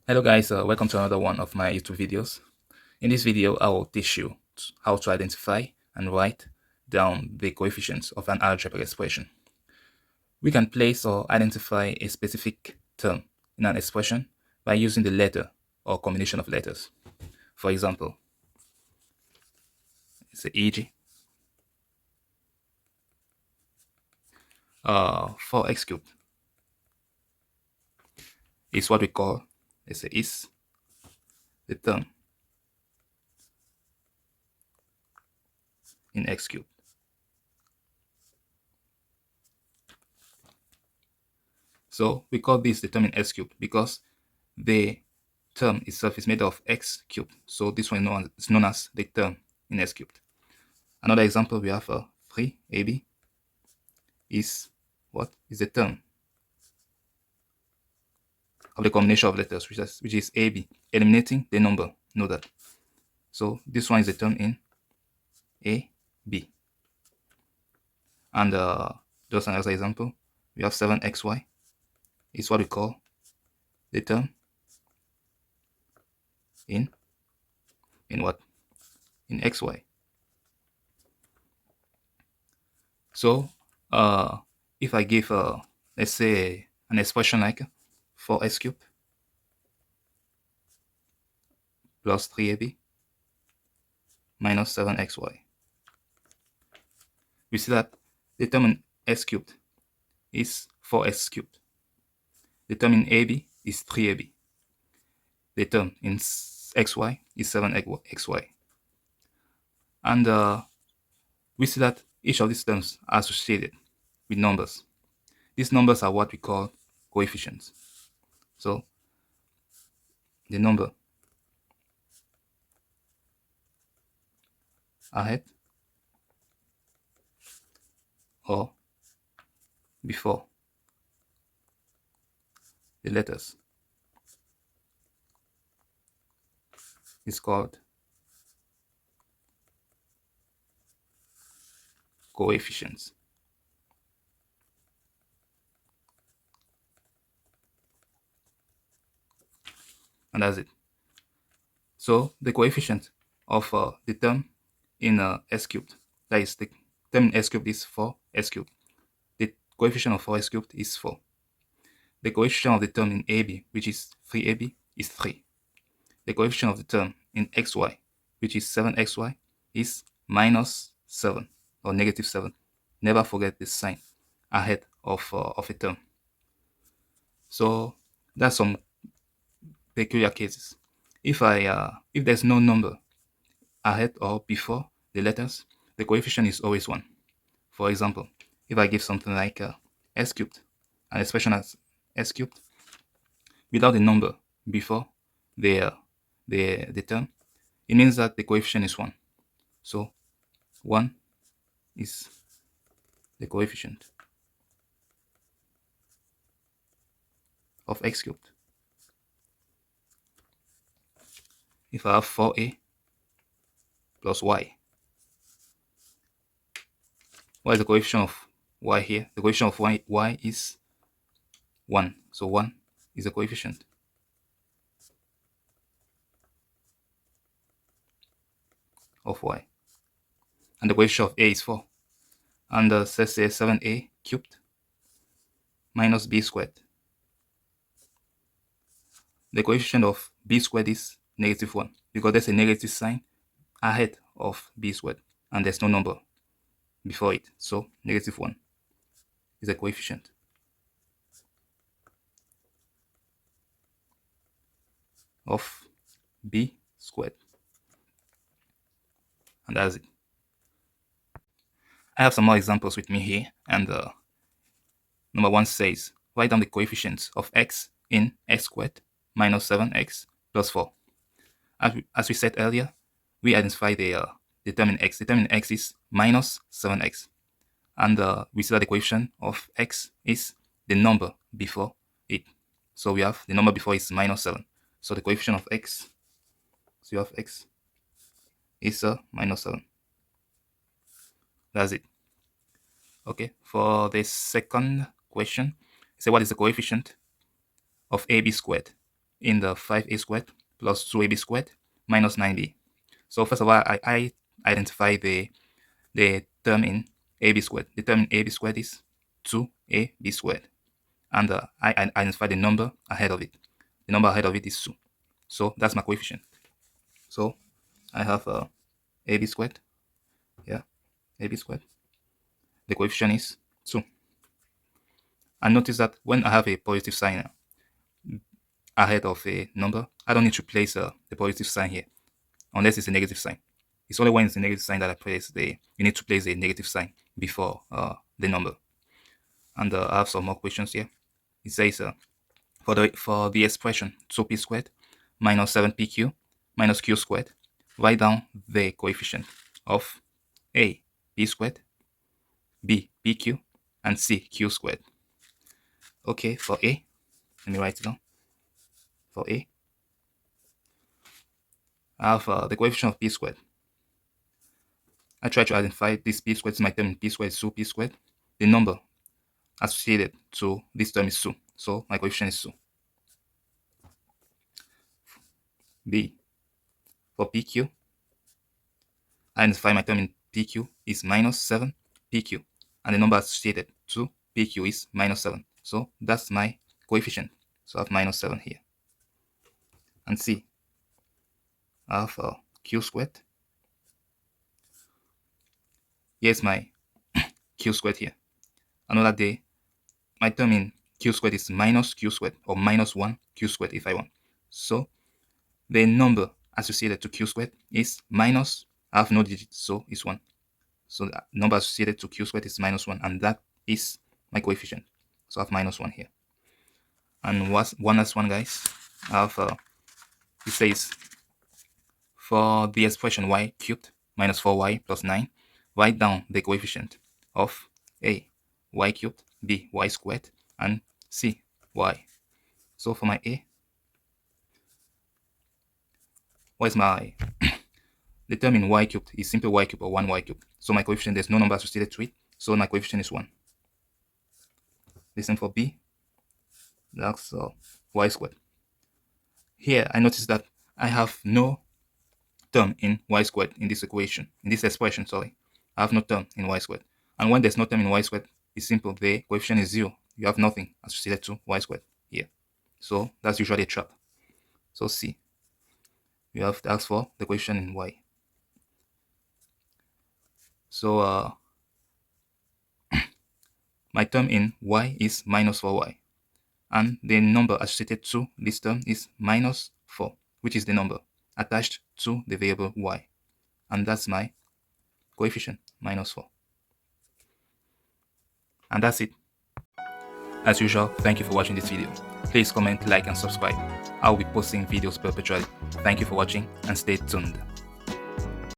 Hello guys, welcome to another one of my YouTube videos. In this video, I will teach you how to identify and write down the coefficients of an algebraic expression. We can place or identify a specific term in an expression by using the letter or combination of letters. For example, it's a e.g. 4x cubed is what we call, let's say, is the term in x cubed. So we call this the term in x cubed because the term itself is made of x cubed. So this one is known as the term in x cubed. Another example, we have 3ab is what? Is the term of the combination of letters, which is ab, eliminating the number. Know that. So this one is the term in ab. And just another example, we have 7xy is what we call the term in what? In xy. So if I give let's say an expression like 4x cubed plus 3ab minus 7xy, we see that the term in x cubed is 4x cubed. The term in ab is 3ab. The term in xy is 7xy. And we see that each of these terms are associated with numbers. These numbers are what we call coefficients. So the number ahead or before the letters is called coefficients. And that's it. So the coefficient of the term in s cubed, that is, the term in s cubed is 4s cubed. The coefficient of 4s cubed is 4. The coefficient of the term in ab, which is 3ab, is 3. The coefficient of the term in xy, which is 7xy, is minus 7 or negative 7. Never forget the sign ahead of a term. So that's some peculiar cases. If there's no number ahead or before the letters, the coefficient is always 1. For example, if I give something like s cubed, an expression as s cubed, without the number before the term, it means that the coefficient is 1. So 1 is the coefficient of x cubed. If I have 4a plus y, what is the coefficient of y here? The coefficient of y is 1. So 1 is the coefficient of y. And the coefficient of a is 4. And let's say 7a cubed minus b squared. The coefficient of b squared is negative 1 because there's a negative sign ahead of b squared and there's no number before it. So negative 1 is a coefficient of b squared. And that's it. I have some more examples with me here, and number 1 says, write down the coefficients of x in x squared minus 7x plus 4. As we said earlier, we identify the term in x. The term in x is minus 7x. And we see that the coefficient of x is the number before it. So we have the number before is minus 7. So the coefficient of x, so you have x, is minus 7. That's it. Okay, for the second question, say what is the coefficient of ab squared in the 5a squared plus 2ab squared minus 9b. So first of all, I identify the term in ab squared. The term in ab squared is 2ab squared. And I identify the number ahead of it. The number ahead of it is 2. So that's my coefficient. So I have ab squared. Yeah, ab squared. The coefficient is 2. And notice that when I have a positive sign ahead of a number, I don't need to place the positive sign here, unless it's a negative sign. It's only when it's a negative sign that I place you need to place a negative sign before the number. And I have some more questions here. It says for the expression 2p squared minus 7pq minus q squared, write down the coefficient of a p squared, b pq, and c q squared. Okay, for a, let me write it down. For a, I have the coefficient of p squared. I try to identify this p squared. This is my term. P squared is 2p squared. The number associated to this term is 2. So my coefficient is 2. B, for PQ, I identify my term in PQ is minus 7 PQ. And the number associated to PQ is minus 7. So that's my coefficient. So I have minus 7 here. And C, I have Q squared. Here's my Q squared here. Another day, my term in Q squared is minus Q squared, or minus 1 Q squared if I want. So the number associated to Q squared is minus, I have no digits, so it's 1. So the number associated to Q squared is minus 1, and that is my coefficient. So I have minus 1 here. And one last one, guys. I have, it says, for the expression y cubed minus 4y plus 9, write down the coefficient of a, y cubed, b, y squared, and c, y. So for my a, what is my the term in y cubed is simply y cubed or 1y cubed. So my coefficient, there's no number associated to it. So my coefficient is 1. The same for b, that's y squared. Here I notice that I have no term in y squared in this equation, in this expression, sorry. I have no term in y squared. And when there's no term in y squared, it's simple. The coefficient is 0. You have nothing associated to y squared here. So that's usually a trap. So C, you have to ask for the coefficient in y. So my term in y is minus 4y. And the number associated to this term is minus 4, which is the number attached to the variable y. And that's my coefficient, minus 4. And that's it. As usual, thank you for watching this video. Please comment, like, and subscribe. I'll be posting videos perpetually. Thank you for watching, and stay tuned.